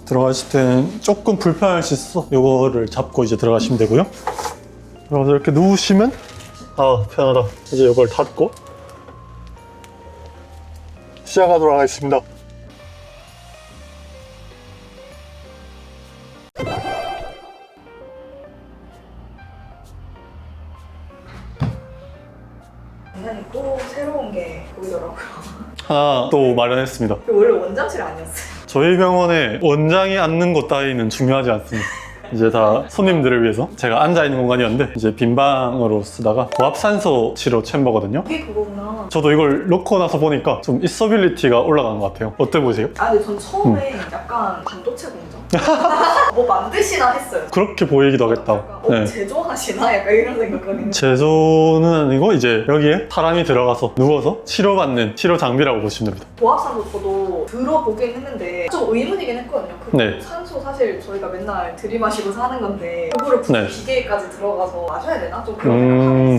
들어가실 때는 조금 불편할 수 있어서 이거를 잡고 이제 들어가시면 되고요. 그래서 이렇게 누우시면 편하다. 이제 이걸 닫고 시작하도록 하겠습니다. 굉장히 또 새로운 게 보이더라고요. 하나 또 마련했습니다. 원래 원장실 아니었어요? 저희 병원에 원장이 앉는 것 따위는 중요하지 않습니다. 이제 다 손님들을 위해서 제가 앉아있는 공간이었는데 이제 빈 방으로 쓰다가 고압산소 치료 챔버거든요. 이게 그거구나. 저도 이걸 넣고 나서 보니까 좀 있어빌리티가 올라간 것 같아요. 어때 보세요? 근데 전 처음에 약간 반도체 공장? 뭐 만드시나 했어요. 그렇게 보이기도 하겠다. 약간 제조하시나? 약간 이런 생각하긴 제조는 아니고 이제 여기에 사람이 들어가서 누워서 치료받는 치료 장비라고 보시면 됩니다. 고압산소 저도 들어보긴 했는데 좀 의문이긴 했거든요. 그 네. 산소 사실 저희가 맨날 들이마시고 사는 건데 그거를 네. 기계까지 들어가서 마셔야 되나? 좀 그런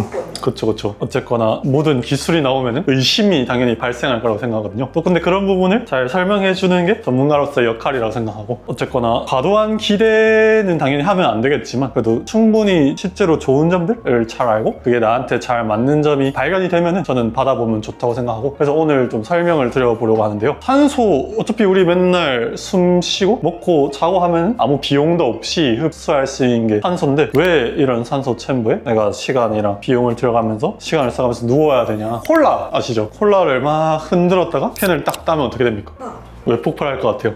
생각하고 있었거든요. 그쵸. 어쨌거나 모든 기술이 나오면 의심이 당연히 발생할 거라고 생각하거든요. 또 근데 그런 부분을 잘 설명해 주는 게 전문가로서의 역할이라고 생각하고, 어쨌거나 과도한 기대는 당연히 하면 안 되겠지만 그래도 충분히 실제로 좋은 점들을 잘 알고 그게 나한테 잘 맞는 점이 발견이 되면 저는 받아보면 좋다고 생각하고, 그래서 오늘 좀 설명을 드려보려고 하는데요. 산소, 어차피 우리 맨날 숨 쉬고 먹고 자고 하면 아무 비용도 없이 흡수할 수 있는 게 산소인데 왜 이런 산소 챔버에 내가 시간이랑 비용을 들어가면서 시간을 써가면서 누워야 되냐. 콜라 아시죠? 콜라를 막 흔들었다가 캔을 딱 따면 어떻게 됩니까? 왜 폭발할 것 같아요?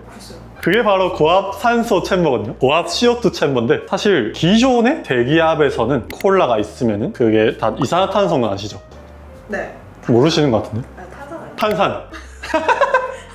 그게 바로 고압 산소 챔버거든요. 고압 CO2 챔버인데 사실 기존의 대기압에서는 콜라가 있으면은 그게 다 이산화탄소는 아시죠? 네. 모르시는 것 같은데? 탄산 아니에요? 탄산.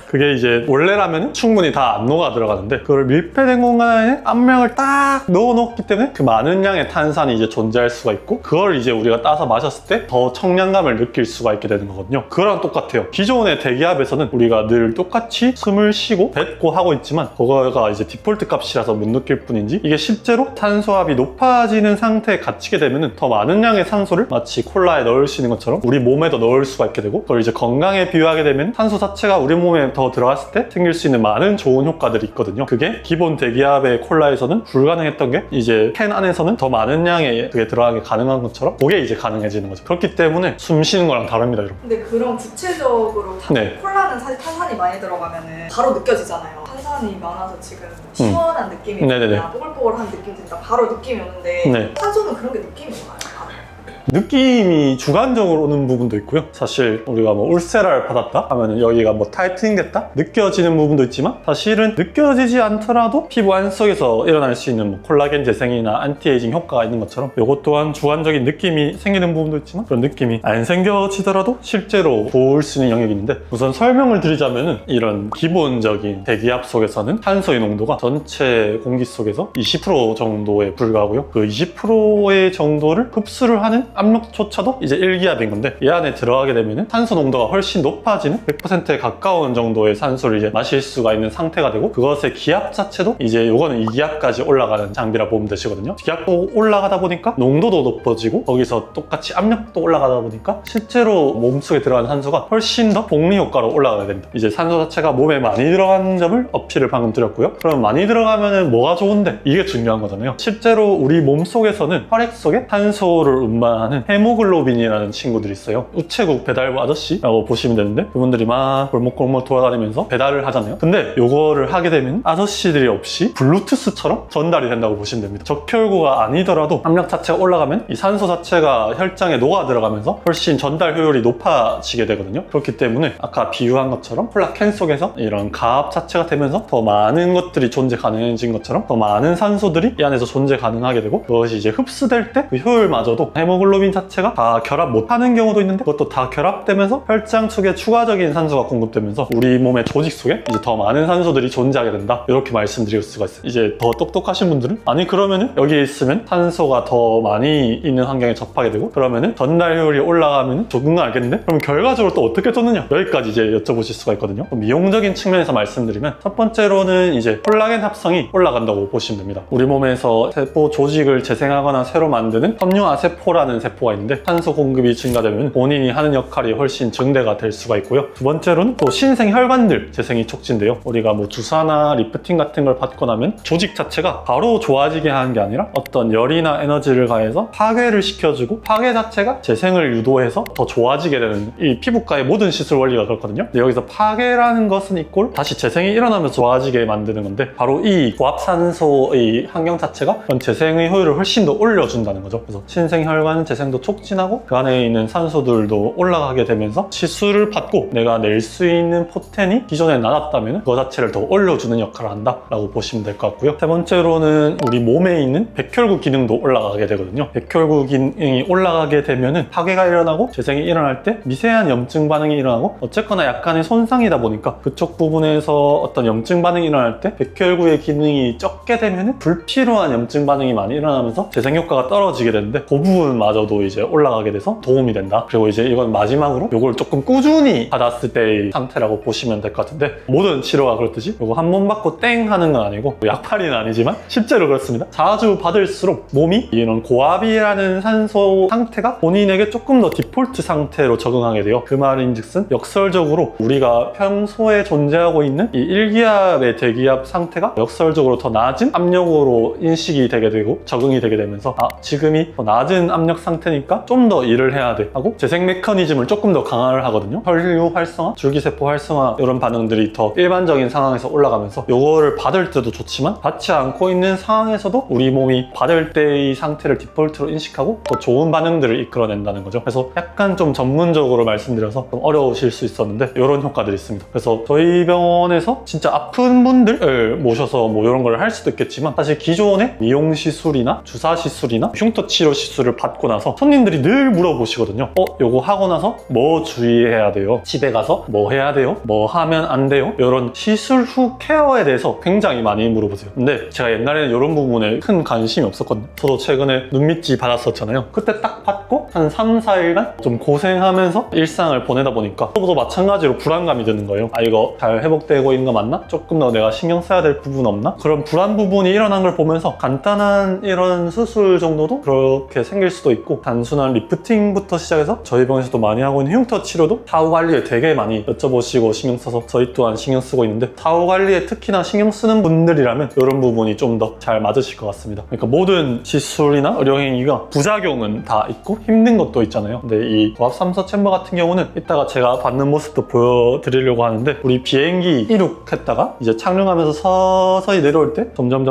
그게 이제 원래라면 충분히 다 안 녹아 들어가는데 그걸 밀폐된 공간에 압력을 딱 넣어놓기 때문에 그 많은 양의 탄산이 이제 존재할 수가 있고, 그걸 이제 우리가 따서 마셨을 때 더 청량감을 느낄 수가 있게 되는 거거든요. 그거랑 똑같아요. 기존의 대기압에서는 우리가 늘 똑같이 숨을 쉬고 뱉고 하고 있지만 그거가 이제 디폴트 값이라서 못 느낄 뿐이지, 이게 실제로 탄소압이 높아지는 상태에 갇히게 되면 더 많은 양의 산소를 마치 콜라에 넣을 수 있는 것처럼 우리 몸에도 넣을 수가 있게 되고, 그걸 이제 건강에 비유하게 되면 탄소 자체가 우리 몸에 더 들어갔을 때 생길 수 있는 많은 좋은 효과들이 있거든요. 그게 기본 대기압의 콜라에서는 불가능했던 게 이제 캔 안에서는 더 많은 양의 그게 들어가게 가능한 것처럼 그게 이제 가능해지는 거죠. 그렇기 때문에 숨 쉬는 거랑 다릅니다, 여러분. 근데 그런 구체적으로 네. 콜라는 사실 탄산이 많이 들어가면은 바로 느껴지잖아요. 탄산이 많아서 지금 시원한 느낌이 든다, 뽀글뽀글한 느낌이 든다, 바로 느낌이 오는데 네. 산소는 그런 게 느낌이 오나요? 느낌이 주관적으로 오는 부분도 있고요. 사실 우리가 뭐 울세라를 받았다 하면은 여기가 뭐 타이트닝 됐다 느껴지는 부분도 있지만, 사실은 느껴지지 않더라도 피부 안속에서 일어날 수 있는 뭐 콜라겐 재생이나 안티에이징 효과가 있는 것처럼 이것 또한 주관적인 느낌이 생기는 부분도 있지만 그런 느낌이 안 생겨지더라도 실제로 좋을 수 있는 영역이 있는데, 우선 설명을 드리자면은 이런 기본적인 대기압 속에서는 탄소의 농도가 전체 공기 속에서 20% 정도에 불과하고요. 그 20%의 정도를 흡수를 하는 압력조차도 이제 1기압인 건데, 이 안에 들어가게 되면 탄소 농도가 훨씬 높아지는 100%에 가까운 정도의 산소를 이제 마실 수가 있는 상태가 되고, 그것의 기압 자체도 이제 요거는 2기압까지 올라가는 장비라 보면 되시거든요. 기압도 올라가다 보니까 농도도 높아지고 거기서 똑같이 압력도 올라가다 보니까 실제로 몸속에 들어가는 산소가 훨씬 더 복리 효과로 올라가게 됩니다. 이제 산소 자체가 몸에 많이 들어가는 점을 어필을 방금 드렸고요. 그럼 많이 들어가면은 뭐가 좋은데? 이게 중요한 거잖아요. 실제로 우리 몸속에서는 혈액 속에 탄소를 운반하는 헤모글로빈이라는 친구들이 있어요. 우체국 배달부 아저씨라고 보시면 되는데, 그분들이 막 골목골목 돌아다니면서 배달을 하잖아요. 근데 요거를 하게 되면 아저씨들이 없이 블루투스처럼 전달이 된다고 보시면 됩니다. 적혈구가 아니더라도 압력 자체가 올라가면 이 산소 자체가 혈장에 녹아 들어가면서 훨씬 전달 효율이 높아지게 되거든요. 그렇기 때문에 아까 비유한 것처럼 콜라 캔 속에서 이런 가압 자체가 되면서 더 많은 것들이 존재 가능해진 것처럼 더 많은 산소들이 이 안에서 존재 가능하게 되고, 그것이 이제 흡수될 때 그 효율마저도 헤모글로빈 자체가 다 결합 못하는 경우도 있는데 그것도 다 결합되면서 혈장 속에 추가적인 산소가 공급되면서 우리 몸의 조직 속에 이제 더 많은 산소들이 존재하게 된다, 이렇게 말씀드릴 수가 있어요. 이제 더 똑똑하신 분들은 아니 그러면은 여기에 있으면 산소가 더 많이 있는 환경에 접하게 되고 그러면은 전달 효율이 올라가면 좋은 건 알겠는데 그럼 결과적으로 또 어떻게 떴느냐, 여기까지 이제 여쭤보실 수가 있거든요. 미용적인 측면에서 말씀드리면 첫 번째로는 이제 콜라겐 합성이 올라간다고 보시면 됩니다. 우리 몸에서 세포 조직을 재생하거나 새로 만드는 섬유아세포라는 세포가 있는데 산소 공급이 증가되면 본인이 하는 역할이 훨씬 증대가 될 수가 있고요. 두 번째로는 또 신생혈관들 재생이 촉진돼요. 우리가 뭐 주사나 리프팅 같은 걸 받고 나면 조직 자체가 바로 좋아지게 하는 게 아니라 어떤 열이나 에너지를 가해서 파괴를 시켜주고 파괴 자체가 재생을 유도해서 더 좋아지게 되는 이 피부과의 모든 시술 원리가 그렇거든요. 근데 여기서 파괴라는 것은 이꼴 다시 재생이 일어나면서 좋아지게 만드는 건데 바로 이 고압산소의 환경 자체가 그런 재생의 효율을 훨씬 더 올려준다는 거죠. 그래서 신생혈관 재생도 촉진하고 그 안에 있는 산소들도 올라가게 되면서 시술을 받고 내가 낼 수 있는 포텐이 기존에 낮았다면 그거 자체를 더 올려주는 역할을 한다라고 보시면 될 것 같고요. 세 번째로는 우리 몸에 있는 백혈구 기능도 올라가게 되거든요. 백혈구 기능이 올라가게 되면은 파괴가 일어나고 재생이 일어날 때 미세한 염증 반응이 일어나고 어쨌거나 약간의 손상이다 보니까 그쪽 부분에서 어떤 염증 반응이 일어날 때 백혈구의 기능이 적게 되면은 불필요한 염증 반응이 많이 일어나면서 재생 효과가 떨어지게 되는데 그 부분마저도 이제 올라가게 돼서 도움이 된다. 그리고 이제 이건 마지막으로 이걸 조금 꾸준히 받았을 때의 상태라고 보시면 될 것 같은데 모든 치료가 그렇듯이 이거 한 번 받고 땡 하는 건 아니고 약팔이는 아니지만 실제로 그렇습니다. 자주 받을수록 몸이 이런 고압이라는 산소 상태가 본인에게 조금 더 디폴트 상태로 적응하게 돼요. 그 말인즉슨 역설적으로 우리가 평소에 존재하고 있는 이 1기압의 대기압 상태가 역설적으로 더 낮은 압력으로 인식이 되게 되고 적응이 되게 되면서 지금이 더 낮은 압력 상태니까 좀 더 일을 해야 돼 하고 재생 메커니즘을 조금 더 강화를 하거든요. 혈류 활성화, 줄기세포 활성화 이런 반응들이 더 일반적인 상황에서 올라가면서 요거를 받을 때도 좋지만 받지 않고 있는 상황에서도 우리 몸이 받을 때의 상태를 디폴트로 인식하고 더 좋은 반응들을 이끌어낸다는 거죠. 그래서 약간 좀 전문적으로 말씀드려서 좀 어려우실 수 있었는데 이런 효과들이 있습니다. 그래서 저희 병원에서 진짜 아픈 분들을 모셔서 뭐 이런 걸 할 수도 있겠지만 사실 기존의 미용 시술이나 주사 시술이나 흉터 치료 시술을 받고 나서 손님들이 늘 물어보시거든요. 요거 하고 나서 뭐 주의해야 돼요? 집에 가서 뭐 해야 돼요? 뭐 하면 안 돼요? 이런 시술 후 케어에 대해서 굉장히 많이 물어보세요. 근데 제가 옛날에는 이런 부분에 큰 관심이 없었거든요. 저도 최근에 눈밑지 받았었잖아요. 그때 딱 받고 한 3, 4일간 좀 고생하면서 일상을 보내다 보니까 저도 마찬가지로 불안감이 드는 거예요. 이거 잘 회복되고 있는 거 맞나? 조금 더 내가 신경 써야 될 부분 없나? 그런 불안 부분이 일어난 걸 보면서 간단한 이런 수술 정도도 그렇게 생길 수도 있고 단순한 리프팅부터 시작해서 저희 병에서도 많이 하고 있는 흉터 치료도 사후 관리에 되게 많이 여쭤보시고 신경 써서 저희 또한 신경 쓰고 있는데 사후 관리에 특히나 신경 쓰는 분들이라면 이런 부분이 좀 더 잘 맞으실 것 같습니다. 그러니까 모든 시술이나 의료행위가 부작용은 다 있고 힘든 것도 있잖아요. 근데 이 고압삼서 챔버 같은 경우는 이따가 제가 받는 모습도 보여드리려고 하는데 우리 비행기 이륙했다가 이제 착륙하면서 서서히 내려올 때 점점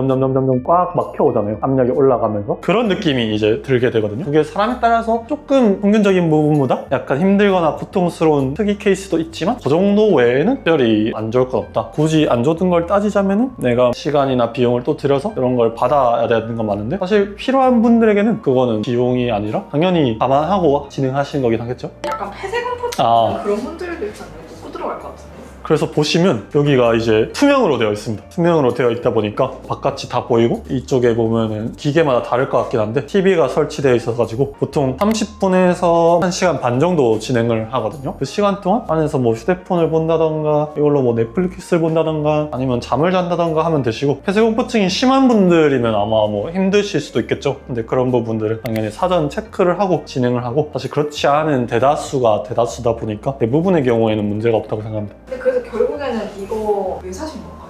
꽉 막혀오잖아요. 압력이 올라가면서 그런 느낌이 이제 들게 되거든요. 그게 사람에 따라서 조금 평균적인 부분보다 약간 힘들거나 고통스러운 특이 케이스도 있지만 그 정도 외에는 특별히 안 좋을 건 없다. 굳이 안 좋은 걸 따지자면은 내가 시간이나 비용을 또 들여서 이런 걸 받아야 되는 건 맞는데 사실 필요한 분들에게는 그거는 비용이 아니라 당연히 감안하고 진행하시는 거긴 하겠죠. 약간 폐쇄공포증 그런 분들도 있잖아요. 못 들어갈 것 같은데. 그래서 보시면 여기가 이제 투명으로 되어 있습니다. 투명으로 되어 있다 보니까 바깥이 다 보이고 이쪽에 보면은 기계마다 다를 것 같긴 한데 TV가 설치되어 있어가지고 보통 30분에서 1시간 반 정도 진행을 하거든요. 그 시간 동안 안에서 뭐 휴대폰을 본다던가 이걸로 뭐 넷플릭스를 본다던가 아니면 잠을 잔다던가 하면 되시고 폐쇄공포증이 심한 분들이면 아마 뭐 힘드실 수도 있겠죠. 근데 그런 부분들은 당연히 사전 체크를 하고 진행을 하고 사실 그렇지 않은 대다수가 대다수다 보니까 대부분의 경우에는 문제가 없다고 생각합니다. 근데 그래서 결국에는 이거 왜 사신 건가요?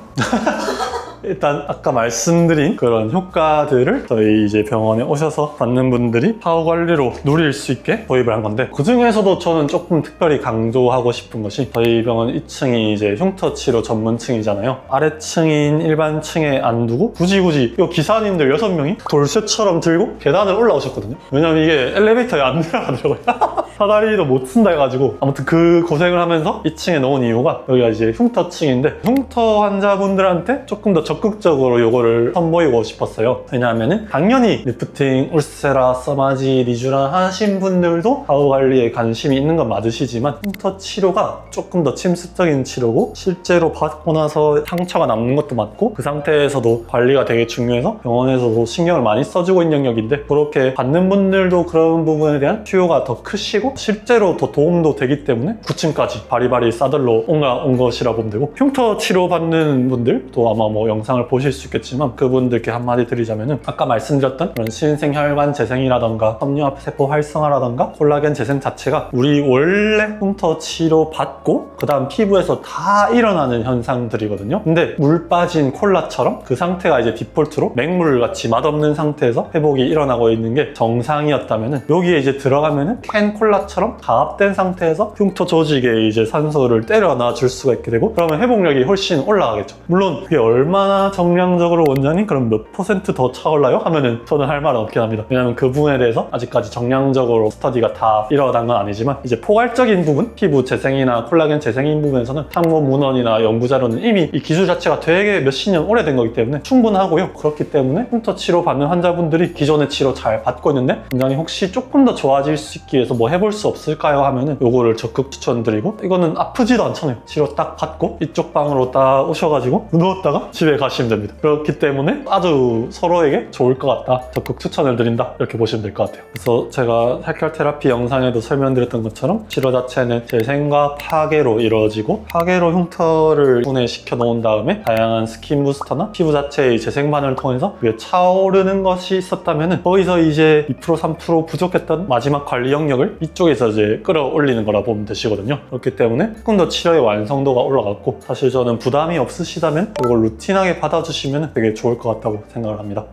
일단 아까 말씀드린 그런 효과들을 저희 이제 병원에 오셔서 받는 분들이 사후 관리로 누릴 수 있게 도입을 한 건데 그 중에서도 저는 조금 특별히 강조하고 싶은 것이 저희 병원 2층이 이제 흉터 치료 전문층이잖아요. 아래층인 일반층에 안 두고 굳이 이 기사님들 6명이 돌쇠처럼 들고 계단을 올라오셨거든요. 왜냐면 이게 엘리베이터에 안 들어가더라고요. 사다리도 못 쓴다 해가지고 아무튼 그 고생을 하면서 2층에 놓은 이유가 여기가 이제 흉터층인데 흉터 환자분들한테 조금 더 적극적으로 요거를 선보이고 싶었어요. 왜냐하면은 당연히 리프팅, 울세라, 서마지, 리쥬란 하신 분들도 사후 관리에 관심이 있는 건 맞으시지만 흉터 치료가 조금 더 침습적인 치료고 실제로 받고 나서 상처가 남는 것도 맞고 그 상태에서도 관리가 되게 중요해서 병원에서도 신경을 많이 써주고 있는 영역인데 그렇게 받는 분들도 그런 부분에 대한 수요가 더 크시고 실제로 더 도움도 되기 때문에 9층까지 바리바리 싸들러 온 것이라 보면 되고 흉터 치료 받는 분들도 아마 뭐 영상을 보실 수 있겠지만 그분들께 한마디 드리자면은 아까 말씀드렸던 그런 신생혈관 재생이라던가 섬유세포 활성화라던가 콜라겐 재생 자체가 우리 원래 흉터 치료 받고 그 다음 피부에서 다 일어나는 현상들이거든요. 근데 물 빠진 콜라처럼 그 상태가 이제 디폴트로 맹물같이 맛없는 상태에서 회복이 일어나고 있는 게 정상이었다면은 여기에 이제 들어가면은 캔 콜라처럼 가압된 상태에서 흉터 조직에 이제 산소를 때려 놔줄 수가 있게 되고 그러면 회복력이 훨씬 올라가겠죠. 물론 그게 얼마나 정량적으로 원장님 그럼 몇 % 더 차올라요? 하면은 저는 할 말은 없긴 합니다. 왜냐면 그 부분에 대해서 아직까지 정량적으로 스터디가 다 일어난 건 아니지만 이제 포괄적인 부분, 피부 재생이나 콜라겐 재생인 부분에서는 참고 문헌이나 연구 자료는 이미 이 기술 자체가 되게 몇십 년 오래된 거기 때문에 충분하고요. 그렇기 때문에 흉터 치료 받는 환자분들이 기존의 치료 잘 받고 있는데 원장님 혹시 조금 더 좋아질 수 있기 위해서 뭐 해볼 수 없을까요? 하면은 요거를 적극 추천드리고 이거는 아프지도 않잖아요. 치료 딱 받고 이쪽 방으로 딱 오셔가지고 누웠다가 집에 가시면 됩니다. 그렇기 때문에 아주 서로에게 좋을 것 같다. 적극 추천을 드린다. 이렇게 보시면 될 것 같아요. 그래서 제가 살결 테라피 영상에도 설명드렸던 것처럼 치료 자체는 재생과 파괴로 이루어지고 파괴로 흉터를 분해시켜 놓은 다음에 다양한 스킨 부스터나 피부 자체의 재생반응을 통해서 위에 차오르는 것이 있었다면 거기서 이제 2% 3% 부족했던 마지막 관리 영역을 이쪽에서 이제 끌어올리는 거라 보면 되시거든요. 그렇기 때문에 조금 더 치료의 완성도가 올라갔고 사실 저는 부담이 없으시다면 이걸 루틴하게 받아주시면 되게 좋을 것 같다고 생각을 합니다.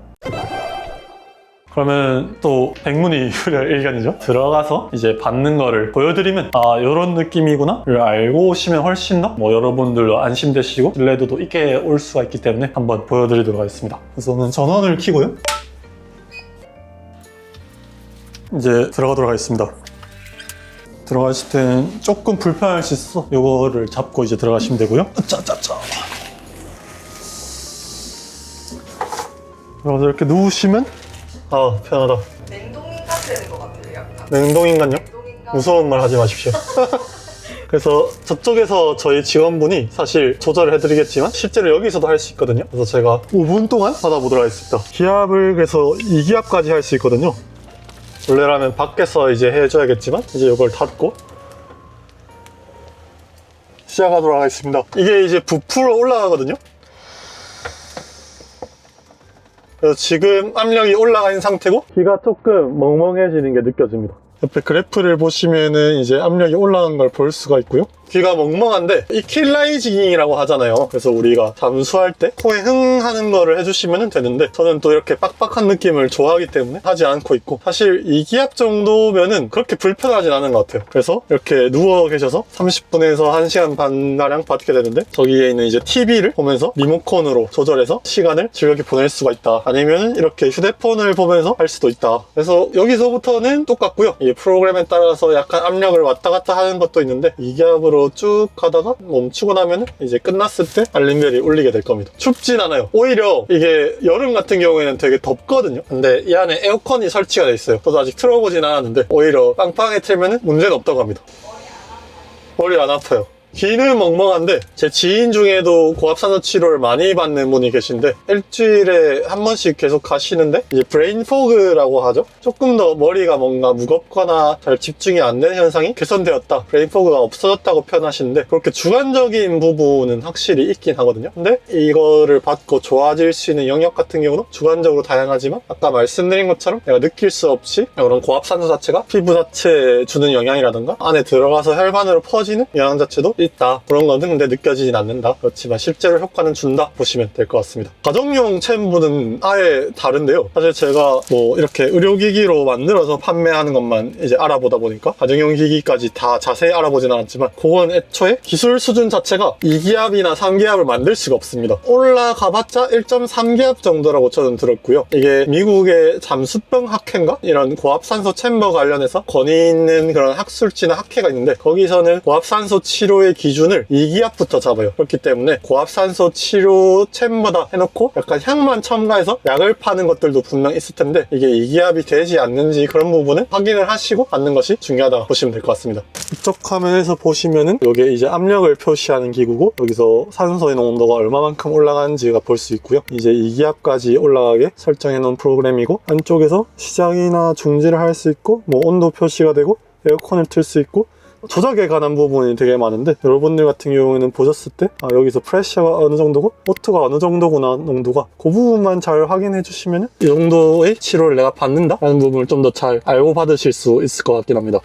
그러면 또 백문이불여 일견이죠. 들어가서 이제 받는 거를 보여드리면 아 이런 느낌이구나를 알고 오시면 훨씬 더 뭐 여러분들도 안심되시고 신뢰도도 있게 올 수가 있기 때문에 한번 보여드리도록 하겠습니다. 그래서 저는 전원을 켜고요. 이제 들어가도록 하겠습니다. 들어가실 때는 조금 불편할 수 있어서 이거를 잡고 이제 들어가시면 되고요. 짜짜짜. 그래서 이렇게 누우시면 아 편하다. 냉동인간 되는 것 같아요, 약간. 냉동인간요? 냉동인간. 무서운 말 하지 마십시오. 그래서 저쪽에서 저희 직원분이 사실 조절을 해드리겠지만 실제로 여기서도 할 수 있거든요. 그래서 제가 5분 동안 받아보도록 하겠습니다. 기압을 그래서 2기압까지 할 수 있거든요. 원래라면 밖에서 이제 해줘야겠지만 이제 이걸 닫고 시작하도록 하겠습니다. 이게 이제 부풀어 올라가거든요. 그래서 지금 압력이 올라가 있는 상태고 귀가 조금 멍멍해지는 게 느껴집니다. 옆에 그래프를 보시면은 이제 압력이 올라간 걸 볼 수가 있고요. 귀가 멍멍한데 이 킬라이징이라고 하잖아요. 그래서 우리가 잠수할 때 코에 흥 하는 거를 해주시면 되는데 저는 또 이렇게 빡빡한 느낌을 좋아하기 때문에 하지 않고 있고 사실 2기압 정도면은 그렇게 불편하진 않은 것 같아요. 그래서 이렇게 누워 계셔서 30분에서 1시간 반가량 받게 되는데 저기에 있는 이제 TV를 보면서 리모컨으로 조절해서 시간을 즐겁게 보낼 수가 있다. 아니면 이렇게 휴대폰을 보면서 할 수도 있다. 그래서 여기서부터는 똑같고요. 이 프로그램에 따라서 약간 압력을 왔다 갔다 하는 것도 있는데 2기압으로 쭉 가다가 멈추고 나면 이제 끝났을 때 알림벨이 울리게 될 겁니다. 춥진 않아요. 오히려 이게 여름 같은 경우에는 되게 덥거든요. 근데 이 안에 에어컨이 설치가 돼 있어요. 저도 아직 틀어보진 않았는데 오히려 빵빵하게 틀면 문제는 없다고 합니다. 머리 안 아파요. 귀는 멍멍한데 제 지인 중에도 고압산소 치료를 많이 받는 분이 계신데 일주일에 한 번씩 계속 가시는데 이제 브레인 포그라고 하죠. 조금 더 머리가 뭔가 무겁거나 잘 집중이 안 되는 현상이 개선되었다, 브레인 포그가 없어졌다고 표현하시는데 그렇게 주관적인 부분은 확실히 있긴 하거든요. 근데 이거를 받고 좋아질 수 있는 영역 같은 경우는 주관적으로 다양하지만 아까 말씀드린 것처럼 내가 느낄 수 없이 그런 고압산소 자체가 피부 자체에 주는 영향이라든가 안에 들어가서 혈관으로 퍼지는 영향 자체도 있다. 그런 거는 근데 느껴지진 않는다. 그렇지만 실제로 효과는 준다 보시면 될 것 같습니다. 가정용 챔부는 아예 다른데요. 사실 제가 뭐 이렇게 의료기기로 만들어서 판매하는 것만 이제 알아보다 보니까 가정용 기기까지 다 자세히 알아보진 않았지만 그건 애초에 기술 수준 자체가 2기압이나 3기압을 만들 수가 없습니다. 올라가봤자 1.3기압 정도라고 저는 들었고요. 이게 미국의 잠수병 학회인가? 이런 고압산소 챔버 관련해서 권위 있는 그런 학술지나 학회가 있는데 거기서는 고압산소 치료의 기준을 2기압부터 잡아요. 그렇기 때문에 고압산소 치료 챔버다 해놓고 약간 향만 첨가해서 약을 파는 것들도 분명 있을 텐데 이게 2기압이 되지 않는지 그런 부분은 확인을 하시고 받는 것이 중요하다고 보시면 될 것 같습니다. 이쪽 화면에서 보시면은 이게 이제 압력을 표시하는 기구고 여기서 산소의 농도가 얼마만큼 올라가는지가 볼 수 있고요. 이제 2기압까지 올라가게 설정해 놓은 프로그램이고 안쪽에서 시작이나 중지를 할 수 있고 뭐 온도 표시가 되고 에어컨을 틀 수 있고 조작에 관한 부분이 되게 많은데 여러분들 같은 경우에는 보셨을 때 여기서 프레셔가 어느 정도고 워터가 어느 정도구나 농도가 그 부분만 잘 확인해 주시면 이 정도의 치료를 내가 받는다 라는 부분을 좀 더 잘 알고 받으실 수 있을 것 같긴 합니다.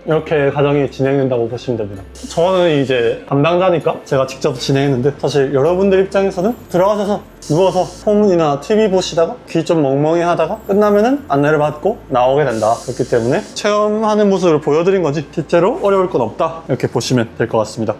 이렇게 과정이 진행된다고 보시면 됩니다. 저는 이제 담당자니까 제가 직접 진행했는데 사실 여러분들 입장에서는 들어가셔서 누워서 폰이나 TV 보시다가 귀 좀 멍멍해 하다가 끝나면은 안내를 받고 나오게 된다. 그렇기 때문에 체험하는 모습을 보여드린 거지 실제로 어려울 건 없다 이렇게 보시면 될 것 같습니다.